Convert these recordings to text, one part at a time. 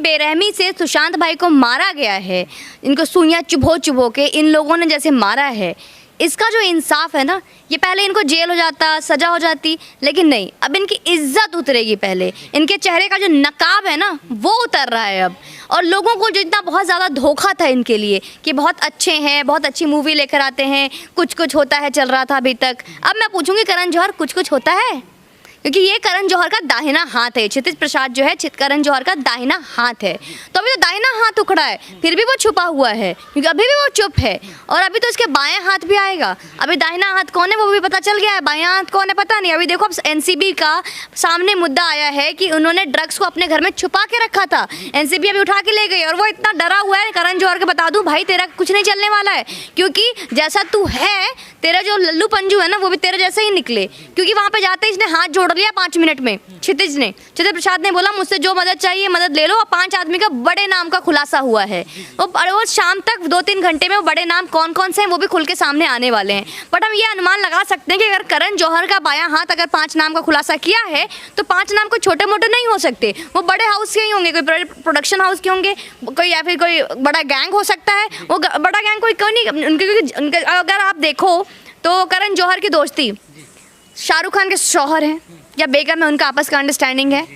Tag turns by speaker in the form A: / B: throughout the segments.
A: बेरहमी से सुशांत भाई को मारा गया है, इनको सुइयां चुभो चुभो के इन लोगों ने जैसे मारा है, इसका जो इंसाफ है ना, ये पहले इनको जेल हो जाता, सज़ा हो जाती, लेकिन नहीं, अब इनकी इज्जत उतरेगी। पहले इनके चेहरे का जो नकाब है ना वो उतर रहा है अब। और लोगों को जो इतना बहुत ज़्यादा धोखा था इनके लिए कि बहुत अच्छे हैं, बहुत अच्छी मूवी लेकर आते हैं, कुछ कुछ होता है चल रहा था अभी तक। अब मैं पूछूंगी करण जौहर कुछ कुछ होता है? क्योंकि ये करण जौहर का दाहिना हाथ है, क्षितिज प्रसाद जो है करण जौहर का दाहिना हाथ है। तो अभी तो दाहिना हाथ उखड़ा है, फिर भी वो छुपा हुआ है क्योंकि अभी भी वो चुप है। और अभी तो इसके बाएं हाथ भी आएगा। अभी दाहिना हाथ कौन है वो भी पता चल गया है, बायां हाथ कौन है पता नहीं। अभी देखो अब एनसीबी का सामने मुद्दा आया है कि उन्होंने ड्रग्स को अपने घर में छुपा के रखा था, एनसीबी अभी उठा के ले गई। और वो इतना डरा हुआ है करण जौहर के, बता दूं भाई तेरा कुछ नहीं चलने वाला है, क्योंकि जैसा तू है, तेरा जो लल्लू पंजू है ना वो भी तेरे जैसे ही निकले। क्योंकि वहाँ पे जाते इसने हाथ जोड़ लिया 5 मिनट में, क्षितिज प्रसाद ने बोला मुझसे जो मदद चाहिए मदद ले लो। और 5 आदमी का बड़े नाम का खुलासा हुआ है। वो शाम तक 2-3 घंटे में वो बड़े नाम कौन कौन से हैं वो भी खुल के सामने आने वाले हैं। बट हम ये अनुमान लगा सकते हैं कि अगर करण जौहर का बायां हाथ अगर 5 नाम का खुलासा किया है तो 5 नाम कोई छोटे मोटे नहीं हो सकते, वो बड़े हाउस के ही होंगे, कोई प्रोडक्शन हाउस के होंगे, कोई या फिर कोई बड़ा गैंग हो सकता है। वो बड़ा गैंग कोई नहीं उनके। अगर आप देखो तो करण जौहर की दोस्ती शाहरुख खान के शौहर हैं या बेगम है, उनका आपस का अंडरस्टैंडिंग है।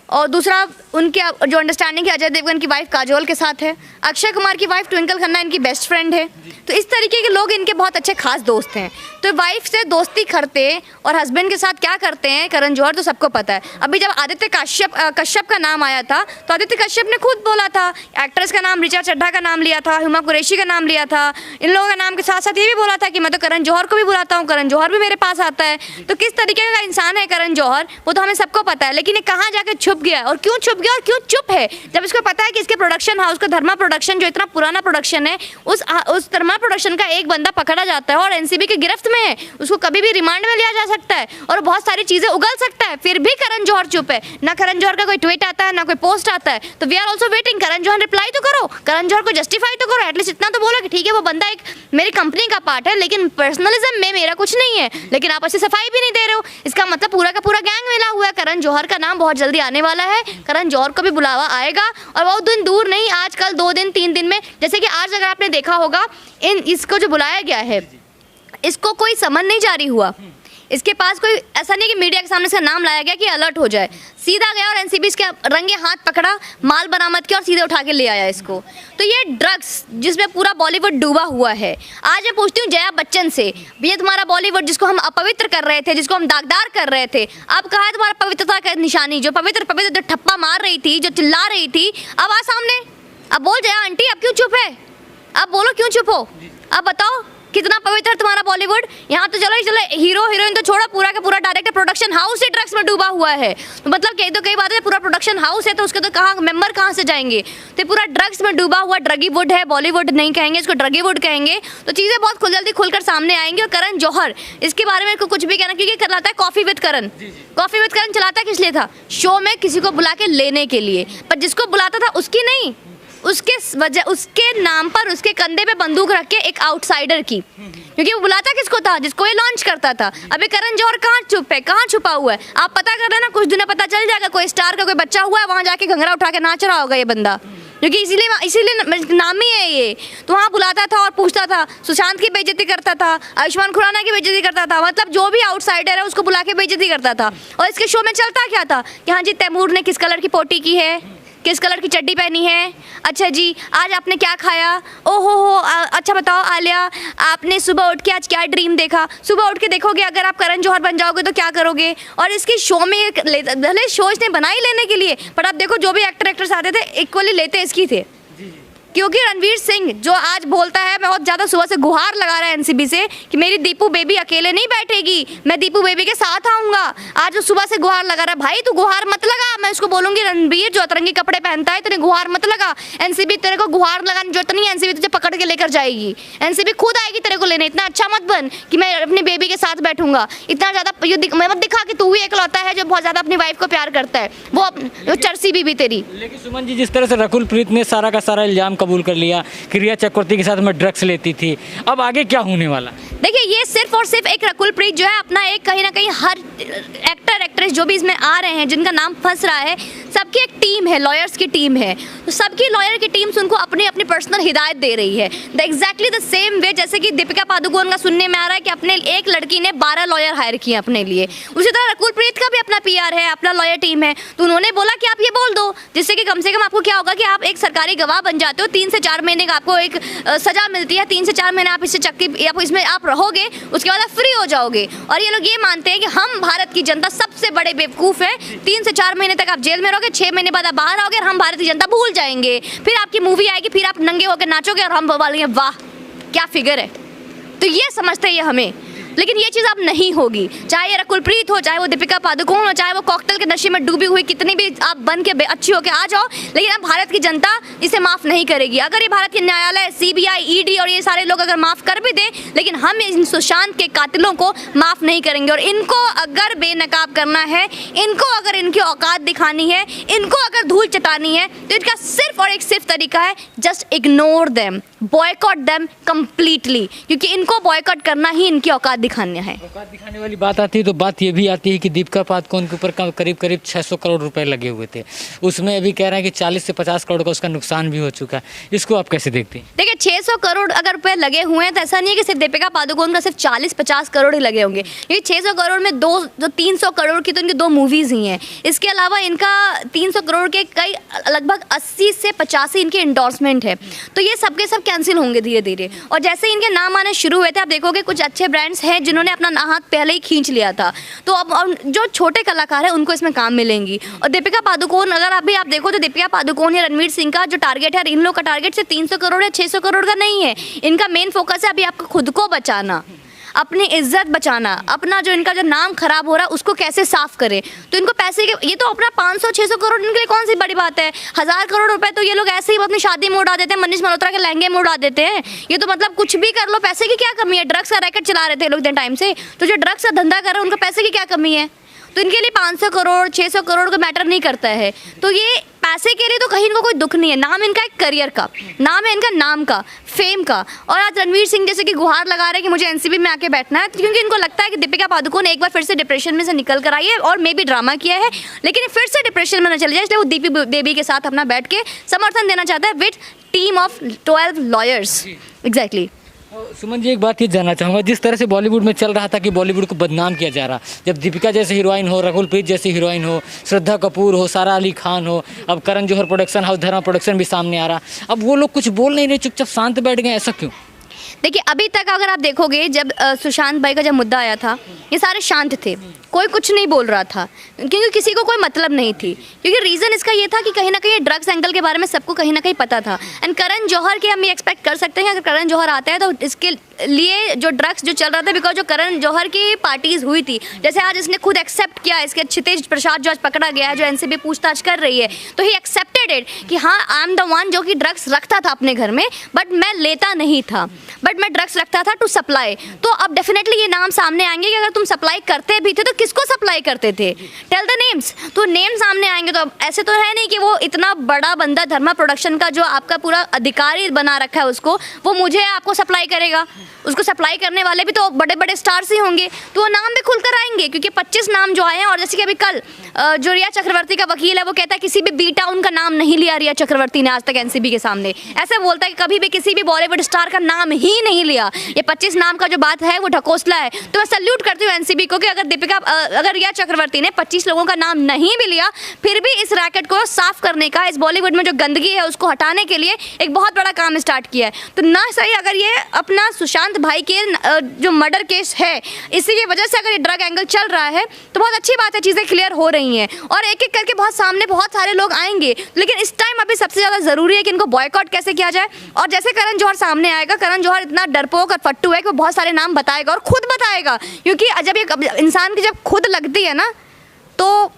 A: और दूसरा उनके जो अंडरस्टैंडिंग है अजय देवगन की वाइफ काजोल के साथ है, अक्षय कुमार की वाइफ ट्विंकल खन्ना इनकी बेस्ट फ्रेंड है। तो इस तरीके के लोग इनके बहुत अच्छे खास दोस्त हैं। तो वाइफ से दोस्ती करते और हस्बैंड के साथ क्या करते हैं करण जौहर तो सबको पता है। अभी जब आदित्य कश्यप का नाम आया था तो आदित्य कश्यप ने खुद बोला था, एक्ट्रेस का नाम ऋचा चड्ढा का नाम लिया था, हुमा कुरैशी का नाम लिया था, इन लोगों का नाम के साथ साथ ये भी बोला था कि मैं तो करण जौहर को भी बुलाता हूँ, करण जौहर भी मेरे पास आता है। तो किस तरीके का इंसान है करण जौहर वो तो हमें सबको पता है। लेकिन ये कहाँ जाके छुप गया और क्यों छुप गया और क्यों चुप है, जब इसको पता है कि इसके प्रोडक्शन हाउस का धर्मा प्रोडक्शन जो इतना पुराना प्रोडक्शन है, उस धर्मा प्रोडक्शन का एक बंदा पकड़ा जाता है और एनसीबी की गिरफ्त में है, उसको कभी भी रिमांड में लिया जा सकता है और बहुत सारी चीजें उगल सकता है। फिर भी करण जौहर चुप है, ना करण जौहर का कोई ट्वीट आता है ना कोई पोस्ट आता है। तो we are also waiting, Karan Johar reply तो करो, करण जौहर को जस्टिफाई तो करो, एटलीस्ट इतना तो बोलो कि ठीक है वो बंदा एक मेरी कंपनी का पार्ट है लेकिन पर्सनलिज्म में मेरा कुछ नहीं है। लेकिन आप ऐसे सफाई भी नहीं दे रहे हो, इसका मतलब पूरा का पूरा गैंग मिला हुआ है। करण जौहर का नाम बहुत जल्दी आने वाला है, करण जौहर को भी बुलावा आएगा और बहुत दिन दूर नहीं, आज कल 2 दिन 3 दिन में। जैसे कि आज अगर आपने देखा होगा इसको जो बुलाया गया है इसको कोई समन नहीं जारी हुआ, इसके पास कोई ऐसा नहीं कि मीडिया के सामने इसका नाम लाया गया कि अलर्ट हो जाए, सीधा गया और एनसीबी इसके रंगे हाथ पकड़ा, माल बरामद किया और सीधे उठा के ले आया इसको। तो ये ड्रग्स जिसमें पूरा बॉलीवुड डूबा हुआ है। आज मैं पूछती हूँ जया बच्चन से, भैया तुम्हारा बॉलीवुड जिसको हम अपवित्र कर रहे थे, जिसको हम दागदार कर रहे थे, अब कहाँ है तुम्हारा पवित्रता का निशानी? जो पवित्र जो ठप्पा मार रही थी, जो चिल्ला रही थी, अब आ सामने, अब बोल जया आंटी अब क्यों चुप है, अब बोलो क्यों चुप हो, अब बताओ कितना पवित्र तुम्हारा बॉलीवुड। यहाँ तो चलो हीरो हीरोइन तो छोड़ो, पूरा का पूरा डायरेक्टर प्रोडक्शन हाउस ही ड्रग्स में डूबा हुआ है। तो मतलब कई बात है, पूरा प्रोडक्शन हाउस है तो उसके तो कहाँ मेंबर कहाँ से जाएंगे? तो पूरा ड्रग्स में डूबा हुआ ड्रगीवुड है, बॉलीवुड नहीं कहेंगे इसको, ड्रगीवुड कहेंगे। तो चीज़ें बहुत जल्दी खुलकर सामने आएंगी। और करण जौहर इसके बारे में कुछ भी कहना, क्योंकि कहलाता है coffee with Karan. Coffee with Karan चलाता किस लिए था? शो में किसी को बुला के लेने के लिए, पर जिसको बुलाता था उसकी नहीं, उसके वजह उसके नाम पर उसके कंधे पे बंदूक रख के एक आउटसाइडर की, क्योंकि वो बुलाता किसको था? जिसको ये लॉन्च करता था। अभी करण जौहर कहाँ चुप है, कहाँ छुपा हुआ है? आप पता कर लेना, कुछ दिन में पता चल जाएगा। कोई स्टार का कोई बच्चा हुआ है वहाँ जाके घंघरा उठा के नाच रहा होगा ये बंदा, क्योंकि इसीलिए नाम ही है ये। तो वहाँ बुलाता था और पूछता था, सुशांत की बेइज्जती करता था, आयुष्मान खुराना की बेइज्जती करता था, मतलब जो भी आउटसाइडर है उसको बुला के बेइज्जती करता था। और इसके शो में चलता क्या था कि हाँ जी तैमूर ने किस कलर की पोटी की है, किस कलर की चड्डी पहनी है, अच्छा जी आज आपने क्या खाया, ओहो हो अच्छा बताओ आलिया आपने सुबह उठ के आज क्या ड्रीम देखा। सुबह उठ के देखोगे अगर आप करण जौहर बन जाओगे तो क्या करोगे। और इसकी शो में भले शो इसने बनाई लेने के लिए, पर आप देखो जो भी एक्टर्स आते थे इक्वली लेते इसकी थे। क्योंकि रणवीर सिंह जो आज बोलता है, बहुत ज़्यादा सुबह से गुहार लगा रहा है एनसीबी से कि मेरी दीपू बेबी अकेले नहीं बैठेगी, मैं दीपू बेबी के साथ आऊँगा। आज वो सुबह से गुहार लगा रहा है, भाई तू गुहार मत लगा, मैं उसको बोलूँगी रणवीर जो अतरंगी कपड़े पहनता है तेरे गुहार मत लगा। एनसीबी तेरे को गुहार लगाने जरूरत नहीं है, एनसीबी तुझे पकड़ के लेकर जाएगी, एनसीबी खुद आएगी तेरे को लेने। इतना अच्छा मत बन कि मैं अपनी बेबी के साथ बैठूंगा, इतना ज़्यादा मत दिखा कि तू ही एकलौता है जो बहुत ज़्यादा अपनी वाइफ को प्यार करता है, वो चरसी बीबी तेरी।
B: लेकिन सुमन जी जिस तरह से रकुल प्रीत ने सारा का सारा इल्ज़ाम कबूल कर लिया कि रिया चक्रवर्ती के साथ मैं ड्रग्स लेती थी, अब आगे क्या होने वाला?
A: देखिए ये सिर्फ और सिर्फ एक रकुल प्रीत जो है अपना एक कहीं ना कहीं हर एक्टर एक्ट्रेस जो भी इसमें आ रहे हैं जिनका नाम फंस रहा है, सबकी एक टीम है, लॉयर्स की टीम है, तो सबकी लॉयर की टीम्स उनको अपनी अपनी पर्सनल हिदायत दे रही है। The exactly the same way जैसे कि दीपिका पादुकोण का सुनने में आ रहा है कि अपने एक लड़की ने 12 लॉयर हायर किए अपने लिए, उसी तरह रकुल प्रीत का भी अपना PR है, अपना लॉयर टीम है। तो उन्होंने बोला कि आप ये बोल दो, जिससे कि कम से कम आपको क्या होगा कि आप एक सरकारी गवाह बन जाते हो, 3 से 4 महीने का आपको एक सजा मिलती है, 3 से 4 महीने आप इससे चक्की आप इसमें आप रहोगे, उसके बाद आप फ्री हो जाओगे। और ये लोग ये मानते हैं कि हम भारत की जनता सबसे बड़े बेवकूफ़ है, 3 से 4 महीने तक आप जेल में रहोगे, 6 महीने बाद आप बाहर आओगे और हम भारत की जनता भूल जाएंगे, फिर आपकी मूवी आएगी, फिर आप नंगे होकर नाचोगे और हम बोलेंगे वाह क्या फिगर है। तो ये समझते हैं हमें, लेकिन ये चीज़ अब नहीं होगी, चाहे ये रकुल प्रीत हो, चाहे वो दीपिका पादुकोण हो, चाहे वो कॉकटेल के नशे में डूबी हुई कितनी भी आप बन के अच्छी होके आ जाओ, लेकिन अब भारत की जनता इसे माफ़ नहीं करेगी। अगर ये भारत के न्यायालय, CBI, ED और ये सारे लोग अगर माफ़ कर भी दें, लेकिन हम इन सुशांत के कातिलों को माफ़ नहीं करेंगे। और इनको अगर बेनकाब करना है, इनको अगर इनकी औकात दिखानी है, इनको अगर धूल चटानी है, तो इनका सिर्फ और एक सिर्फ तरीका है, just ignore them, boycott them completely, क्योंकि इनको बॉयकॉट करना ही इनकी औकात दिखाना है।
B: औकात दिखाने वाली बात आती है तो बात ये भी आती है कि दीपिका पादुकोण के ऊपर करीब 600 करोड़ रुपए लगे हुए थे, उसमें अभी कह रहे हैं कि 40 से 50 करोड़ का उसका नुकसान भी हो चुका है। इसको आप कैसे देखते हैं?
A: देखिए 600 करोड़ अगर रुपए लगे हुए हैं तो ऐसा नहीं है कि सिर्फ दीपिका पादुकोण का सिर्फ 40-50 करोड़ ही लगे होंगे, क्योंकि 600 करोड़ में 300 करोड़ की तो इनकी 2 मूवीज़ ही हैं। इसके अलावा इनका 300 करोड़ के कई लगभग 80 से 85 इनके इंडोर्समेंट है, तो ये सबके सब कैंसिल होंगे धीरे धीरे। और जैसे इनके नाम आने शुरू हुए थे, आप देखोगे कुछ अच्छे ब्रांड्स हैं जिन्होंने अपना हाथ पहले ही खींच लिया था, तो अब जो छोटे कलाकार हैं उनको इसमें काम मिलेंगी। और दीपिका पादुकोण अगर अभी आप देखो तो दीपिका पादुकोण या रणवीर सिंह का जो टारगेट है, इन लोग का टारगेट से 300 करोड़ या 600 करोड़ का नहीं है। इनका मेन फोकस है अभी आपको खुद को बचाना, अपनी इज्जत बचाना, अपना जो इनका जो नाम खराब हो रहा है उसको कैसे साफ करें। तो इनको पैसे के ये तो अपना 500-600 करोड़ इनके लिए कौन सी बड़ी बात है। 1000 करोड़ रुपए तो ये लोग ऐसे ही अपनी शादी में उड़ा देते हैं, मनीष मल्होत्रा के लहंगे में उड़ा देते हैं। ये तो मतलब कुछ भी कर लो, पैसे की क्या कमी है। ड्रग्स का रैकेट चला रहे थे लोग इतने टाइम से, तो जो ड्रग्स का धंधा कर रहे हैं उनका पैसे की क्या कमी है। तो इनके लिए 500 करोड़ 600 करोड़ का मैटर नहीं करता है। तो ये पैसे के लिए तो कहीं इनको कोई दुख नहीं है, नाम इनका एक करियर का, नाम है इनका नाम का, फेम का। और आज रणवीर सिंह जैसे कि गुहार लगा रहे हैं कि मुझे NCB में आके बैठना है, क्योंकि इनको लगता है कि दीपिका पादुकोण एक बार फिर से डिप्रेशन में से निकल कर आई है और मे भी ड्रामा किया है, लेकिन फिर से डिप्रेशन में न चले जाए, इसलिए वो दीपी देवी के साथ अपना बैठ के समर्थन देना चाहता है with team of 12 lawyers. Exactly.
B: Suman ji, एक बात ये जानना चाहूँगा, जिस तरह से बॉलीवुड में चल रहा था कि बॉलीवुड को बदनाम किया जा रहा, जब दीपिका जैसे हीरोइन हो, रकुल प्रीत जैसी हीरोइन हो, श्रद्धा कपूर हो, सारा अली खान हो, अब करण जौहर प्रोडक्शन हाउस धर्मा प्रोडक्शन भी सामने आ रहा, अब वो लोग कुछ बोल नहीं रहे, चुपचाप शांत बैठ गए, ऐसा क्यों?
A: देखिए अभी तक अगर आप देखोगे, जब सुशांत भाई का जब मुद्दा आया था, ये सारे शांत थे, कोई कुछ नहीं बोल रहा था, क्योंकि किसी को कोई मतलब नहीं थी। क्योंकि रीज़न इसका ये था कि कहीं ना कहीं ड्रग्स एंगल के बारे में सबको कहीं ना कहीं पता था। एंड करण जौहर के हम ये एक्सपेक्ट कर सकते हैं, अगर करण जौहर आता है तो इसके लिए जो ड्रग्स जो चल रहा था, बिकॉज जो करण जौहर की पार्टीज हुई थी, जैसे आज इसने खुद एक्सेप्ट किया, इसके क्षितिज प्रसाद जो आज पकड़ा गया है, जो NCB पूछताछ कर रही है, तो ही एक्सेप्टेड इट कि हाँ आई एम द वन जो कि ड्रग्स रखता था अपने घर में, बट मैं लेता नहीं था, बट मैं ड्रग्स रखता था टू सप्लाई। तो अब डेफिनेटली ये नाम सामने आएंगे कि अगर तुम सप्लाई करते भी थे तो किसको सप्लाई करते थे, टेल द नेम्स। तो नेम सामने आएंगे। तो अब ऐसे तो है नहीं कि वो इतना बड़ा बंदा धर्मा प्रोडक्शन का जो आपका पूरा अधिकारी बना रखा है उसको, वो मुझे आपको सप्लाई करेगा। उसको सप्लाई करने वाले भी तो बड़े बड़े स्टार्स ही होंगे, तो वो नाम भी खुलकर आएंगे, क्योंकि 25 नाम जो आए हैं। और जैसे कि अभी कल जो रिया चक्रवर्ती का वकील है वो कहता है किसी भी बी टाउन का नाम नहीं लिया रिया चक्रवर्ती ने आज तक NCB के सामने, ऐसे बोलता है कि कभी भी किसी भी बॉलीवुड स्टार का नाम ही नहीं लिया। ये 25 नाम का जो बात है वो ढकोसला है। तो मैं सल्यूट करती हूँ NCB को कि अगर रिया चक्रवर्ती ने 25 लोगों का नाम नहीं भी लिया, फिर भी इस रैकेट को साफ करने का, इस बॉलीवुड में जो गंदगी है उसको हटाने के लिए एक बहुत बड़ा काम स्टार्ट किया है। तो ना सही अगर ये अपना सुशांत भाई के जो मर्डर केस है, इसी की वजह से अगर ये ड्रग एंगल चल रहा है तो बहुत अच्छी बात है, चीज़ें क्लियर हो रही हैं और एक एक करके बहुत सामने बहुत सारे लोग आएंगे। लेकिन इस टाइम अभी सबसे ज़्यादा ज़रूरी है कि इनको बॉयकॉट कैसे किया जाए। और जैसे करण जौहर सामने आएगा, करण जौहर इतना डरपोक और फट्टू है कि वो बहुत सारे नाम बताएगा और खुद बताएगा, क्योंकि जब ये इंसान की जब खुद लगती है ना तो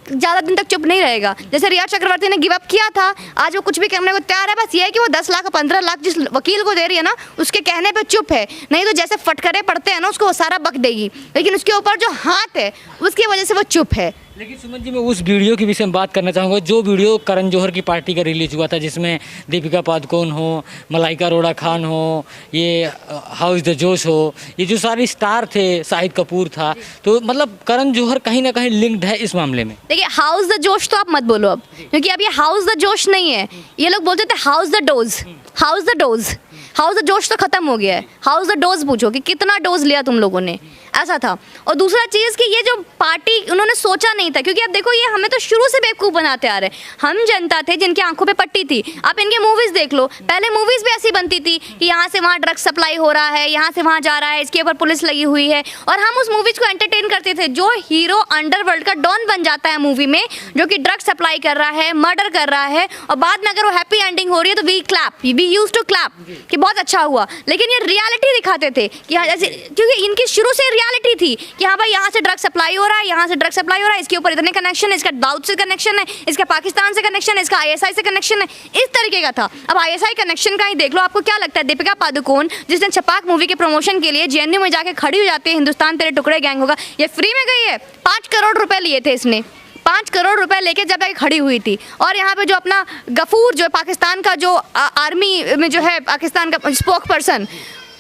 A: ज़्यादा दिन तक चुप नहीं रहेगा। जैसे रिया चक्रवर्ती ने गिव अप किया था, आज वो कुछ भी करने को तैयार है, बस ये है कि वो 10 लाख 15 लाख जिस वकील को दे रही है ना उसके कहने पे चुप है, नहीं तो जैसे फटकरे पड़ते हैं ना उसको वो सारा बक देगी, लेकिन उसके ऊपर जो हाथ है उसकी वजह से वो चुप है।
B: लेकिन सुमन जी, मैं उस वीडियो के विषय में बात करना चाहूँगा, जो वीडियो करण जौहर की पार्टी का रिलीज हुआ था, जिसमें दीपिका पादुकोण हो, मलाइका अरोड़ा खान हो, ये हाउस द जोश हो, ये जो सारे स्टार थे, शाहिद कपूर था, तो मतलब करण जौहर कहीं ना कहीं लिंक्ड है इस मामले में।
A: देखिए, हाउस द जोश तो आप मत बोलो अब, क्योंकि अब ये हाउस द जोश नहीं है, ये लोग बोलते थे house the dose, house the dose, house the जोश तो खत्म हो गया है। हाउस द डोज पूछो कि कितना डोज लिया तुम लोगों ने, ऐसा था। और दूसरा चीज़ कि ये जो पार्टी उन्होंने सोचा नहीं था, क्योंकि अब देखो ये हमें तो शुरू से बेवकूफ़ बनाते आ रहे हैं। हम जनता थे जिनकी आंखों पे पट्टी थी। आप इनके मूवीज़ देख लो, पहले मूवीज़ भी ऐसी बनती थी कि यहाँ से वहाँ ड्रग्स सप्लाई हो रहा है, यहाँ से वहाँ जा रहा है, इसके ऊपर पुलिस लगी हुई है, और हम उस मूवीज़ को एंटरटेन करते थे। जो हीरो अंडरवर्ल्ड का डॉन बन जाता है मूवी में, जो कि ड्रग्स सप्लाई कर रहा है, मर्डर कर रहा है, और बाद में अगर वो हैप्पी एंडिंग हो रही है तो we clap, we used to clap कि बहुत अच्छा हुआ। लेकिन ये रियलिटी दिखाते थे कि हाँ, जैसे क्योंकि इनकी शुरू से रियलिटी थी कि हाँ भाई यहाँ से ड्रग सप्लाई हो रहा है, यहाँ से ड्रग सप्लाई हो रहा है, इसके ऊपर इतने कनेक्शन है, इसका दाऊद से कनेक्शन है, इसका पाकिस्तान से कनेक्शन है, इसका आईएसआई से कनेक्शन है, इस तरीके का था। अब आईएसआई कनेक्शन का ही देख लो। आपको क्या लगता है दीपिका पादुकोण जिसने छपाक मूवी के प्रमोशन के लिए जेएनयू में जाके खड़ी हो जाती है, हिंदुस्तान तेरे टुकड़े गैंग होगा, ये फ्री में गई है? 5 करोड़ रुपए लिए थे इसने, 5 करोड़ रुपए लेके जब जाके खड़ी हुई थी। और यहाँ पे जो अपना गफूर जो पाकिस्तान का जो आर्मी में जो है पाकिस्तान का स्पोक पर्सन,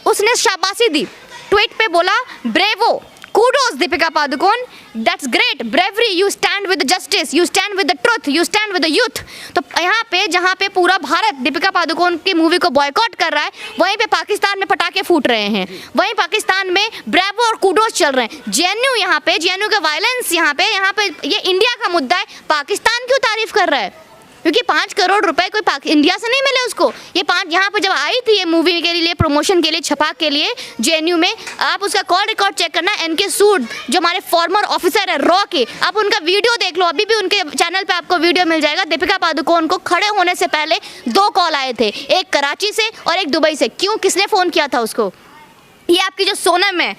A: उसने शाबाशी दी, ट्वीट पे बोला bravo, kudos Deepika Padukone, that's great bravery, you stand with justice, you stand with the truth, you stand with the youth. तो यहाँ पे जहाँ पे पूरा भारत दीपिका पादुकोण की मूवी को बॉयकॉट कर रहा है, वहीं पे पाकिस्तान में पटाखे फूट रहे हैं, वहीं पाकिस्तान में ब्रेवो और कूडोस चल रहे हैं। जेएनयू यहाँ पे, जेएनयू का वायलेंस यहाँ पे ये इंडिया का मुद्दा है, पाकिस्तान क्यों तारीफ कर रहा है? क्योंकि 5 करोड़ रुपए कोई इंडिया से नहीं मिले उसको। ये 5 यहाँ पे जब आई थी ये मूवी के लिए प्रमोशन के लिए, छपाक के लिए जेएनयू में, आप उसका कॉल रिकॉर्ड चेक करना, एनके सूद जो हमारे फॉर्मर ऑफिसर है रॉ के, आप उनका वीडियो देख लो, अभी भी उनके चैनल पे आपको वीडियो मिल जाएगा। दीपिका पादुकोण को खड़े होने से पहले 2 कॉल आए थे, एक कराची से और एक दुबई से। क्यों, किसने फ़ोन किया था उसको? ये आपकी जो सोनम है,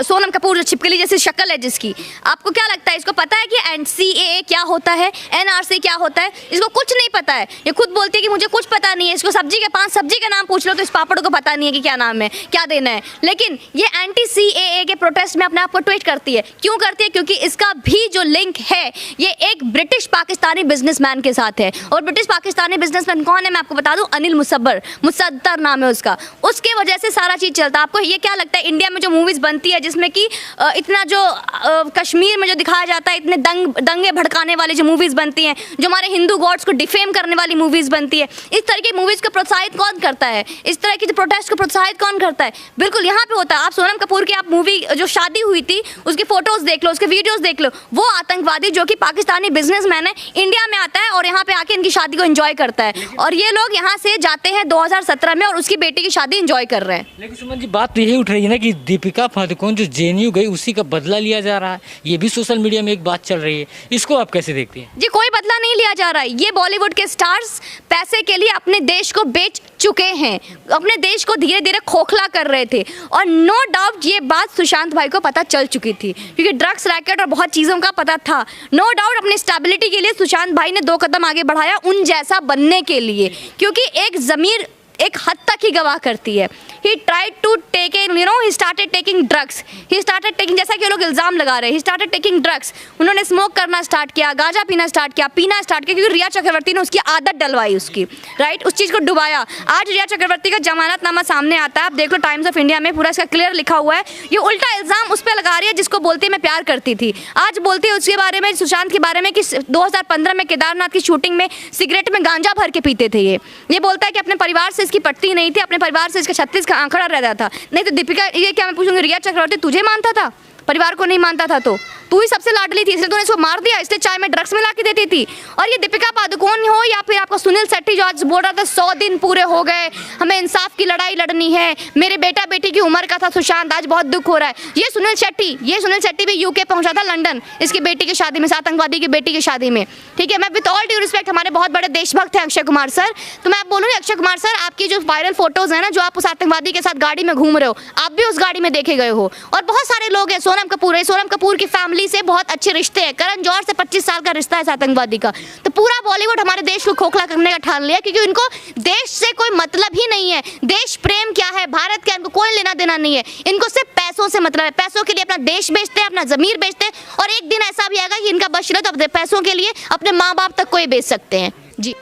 A: सोनम कपूर, जो छिपकली जैसी शक्ल है जिसकी, आपको क्या लगता है इसको पता है कि NCAA क्या होता है, NRC क्या होता है? इसको कुछ नहीं पता है। ये खुद बोलती है कि मुझे कुछ पता नहीं है। इसको सब्जी के 5 सब्जी के नाम पूछ लो तो इस पापड़ को पता नहीं है कि क्या नाम है, क्या देना है। लेकिन ये NCAA के प्रोटेस्ट में अपने आप को ट्वीट करती है। क्यों करती है? क्योंकि इसका भी जो लिंक है ये एक ब्रिटिश पाकिस्तानी बिजनेसमैन के साथ है। और ब्रिटिश पाकिस्तानी बिजनेसमैन कौन है मैं आपको बता दूं, अनिल मुसद्दर नाम है उसका। उसके वजह से सारा चीज़ चलता है। आपको ये क्या लगता है इंडिया में जो मूवीज़ बनती है जिसमें कि इतना जो कश्मीर में जो दिखाया जाता है, इतने दंगे भड़काने वाली जो मूवीज़ बनती हैं, जो हमारे हिंदू गॉड्स को डिफेम करने वाली मूवीज़ बनती है, इस तरह की मूवीज़ को प्रोत्साहित कौन करता है? इस तरह की प्रोटेस्ट को प्रोत्साहित कौन करता है? बिल्कुल यहाँ पे होता है। आप सोनम कपूर की आप मूवी जो शादी हुई थी उसकी फ़ोटोज़ देख लो, उसके वीडियोज़ देख लो। वो आतंकवादी जो कि पाकिस्तानी बिजनेसमैन है इंडिया में आता है और यहाँ पे आके इनकी शादी को एंजॉय करता है। और ये लोग यहाँ से जाते हैं 2017 में और उसकी बेटी की शादी एंजॉय कर रहे हैं।
B: लेकिन सुमन जी, बात तो यही उठ रही है ना कि दीपिका पादुकोण जो जेएनयू गई उसी का बदला लिया जा रहा है। ये भी सोशल मीडिया में एक बात चल रही है, इसको आप कैसे देखती हैं?
A: जी, कोई बदला नहीं लिया जा रहा है। ये बॉलीवुड के स्टार्स पैसे के लिए अपने देश को बेच चुके हैं, अपने देश को धीरे धीरे खोखला कर रहे थे। और नो डाउट ये बात सुशांत भाई को पता चल चुकी थी, क्योंकि ड्रग्स रैकेट और बहुत चीज़ों का पता था। नो डाउट अपनी स्टेबिलिटी के लिए सुशांत भाई ने 2 कदम आगे बढ़ाया उन जैसा बनने के लिए, क्योंकि एक ज़मीर एक हद तक ही गवाह करती है। He tried to take in, he started taking drugs. He started taking, जैसा कि लोग इल्ज़ाम लगा रहे हैं, he started taking drugs. उन्होंने स्मोक करना स्टार्ट किया, गांजा पीना स्टार्ट किया, क्योंकि रिया चक्रवर्ती ने उसकी आदत डलवाई उसकी, राइट, उस चीज़ को डुबाया। आज रिया चक्रवर्ती का जमानतनामा सामने आता है, आप देख लो टाइम्स ऑफ इंडिया में पूरा इसका क्लियर लिखा हुआ है। ये उल्टा इल्ज़ाम उस पर लगा रही है जिसको बोलती है मैं प्यार करती थी। आज बोलती है उसके बारे में, सुशांत के बारे में, कि 2015 में केदारनाथ की शूटिंग में सिगरेट में गांजा भर के पीते थे। ये बोलता है कि अपने परिवार से इसकी पटती नहीं थी, अपने परिवार से इसका 36 का आंकड़ा रहता था। नहीं तो दीपिका, ये क्या मैं पूछूंगी, रिया चक्रवर्ती तुझे मानता था, परिवार को नहीं मानता था? तो तू ही सबसे लाडली थी, इसलिए तूने इसको मार दिया, इसलिए चाय में ड्रग्स मिला के देती थी। और ये दीपिका पादुकोण हो या फिर आपका सुनील शेट्टी जो आज बोल रहा था 100 दिन पूरे हो गए, हमें इंसाफ की लड़ाई लड़नी है, मेरे बेटा बेटी की उम्र का था सुशांत, आज बहुत दुख हो रहा है। ये सुनील शेट्टी भी यूके पहुंचा था, लंदन, इसकी बेटी की शादी में, आतंकवादी की बेटी की शादी में। ठीक है, मैं विद ऑल ड्यू रिस्पेक्ट, हमारे बहुत बड़े देशभक्त हैं अक्षय कुमार सर, तो मैं आप बोलूँगी अक्षय कुमार सर, आपकी जो वायरल फोटोज है ना, जो आप उस आतंकवादी के साथ गाड़ी में घूम रहे हो, आप भी उस गाड़ी में देखे गए हो। और बहुत सारे लोग हैं, सोनम कपूर है, सोनम कपूर की फैमिली से बहुत अच्छे रिश्ते हैं। करण जौहर से 25 साल का रिश्ता है इस आतंकवादी का। तो पूरा बॉलीवुड हमारे देश को खोखला करने का ठान लिया, क्योंकि उनको देश से कोई मतलब ही नहीं है। देश प्रेम क्या है, भारत क्या, इनको कोई लेना देना नहीं है। इनको सिर्फ पैसों से मतलब है। पैसों के लिए अपना देश बेचते हैं, अपना ज़मीर बेचते हैं, और एक दिन ऐसा भी आएगा कि इनका बस चले तो अपने पैसों के लिए अपने माँ बाप तक को ही बेच सकते हैं। जी।